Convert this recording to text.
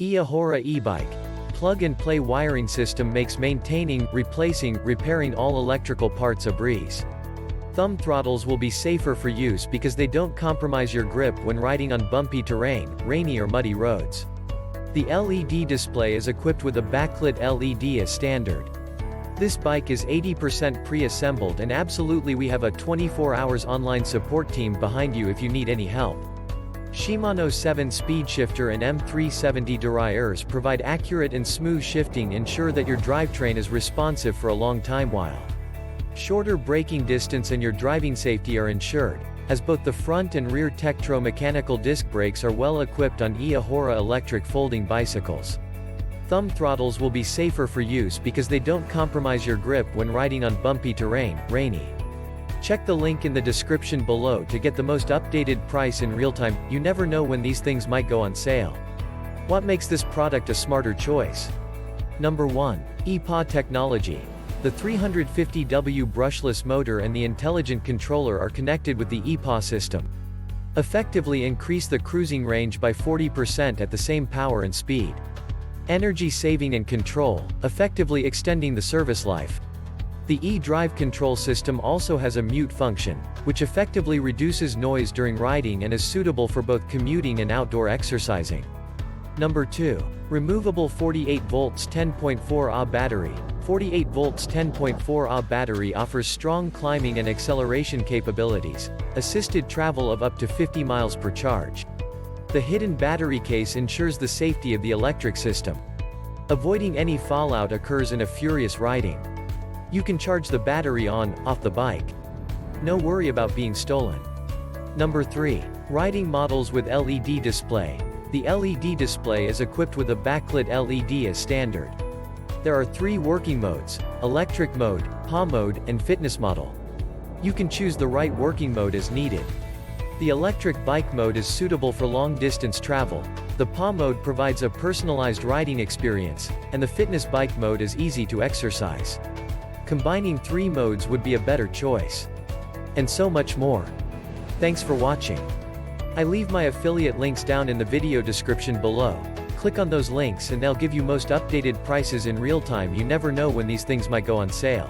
Eahora Ebike. Plug-and-play wiring system makes maintaining, replacing, repairing all electrical parts a breeze. Thumb throttles will be safer for use because they don't compromise your grip when riding on bumpy terrain, rainy or muddy roads. The LED display is equipped with a backlit LED as standard. This bike is 80% pre-assembled and absolutely we have a 24 hours online support team behind you if you need any help. Shimano 7-speed shifter and M370 derailleurs provide accurate and smooth shifting, ensure that your drivetrain is responsive for a long time while shorter braking distance and your driving safety are ensured, as both the front and rear Tektro mechanical disc brakes are well equipped on Eahora electric folding bicycles. Thumb throttles will be safer for use because they don't compromise your grip when riding on bumpy terrain, rainy. Check the link in the description below to get the most updated price in real time. You never know when these things might go on sale. What makes this product a smarter choice? Number 1. Eahora technology. The 350W brushless motor and the intelligent controller are connected with the Eahora system. Effectively increase the cruising range by 40% at the same power and speed. Energy saving and control, effectively extending the service life. The e-drive control system also has a mute function, which effectively reduces noise during riding and is suitable for both commuting and outdoor exercising. Number 2. Removable 48 volts 10.4 Ah battery. 48 volts 10.4 Ah battery offers strong climbing and acceleration capabilities, assisted travel of up to 50 miles per charge. The hidden battery case ensures the safety of the electric system. Avoiding any fallout occurs in a furious riding. You can charge the battery on, off the bike. No worry about being stolen. Number 3. Riding models with LED display. The LED display is equipped with a backlit LED as standard. There are 3 working modes: electric mode, PA mode, and fitness model. You can choose the right working mode as needed. The electric bike mode is suitable for long distance travel, the PA mode provides a personalized riding experience, and the fitness bike mode is easy to exercise. Combining 3 modes would be a better choice. And so much more. Thanks for watching. I leave my affiliate links down in the video description below. Click on those links and they'll give you most updated prices in real time. You never know when these things might go on sale.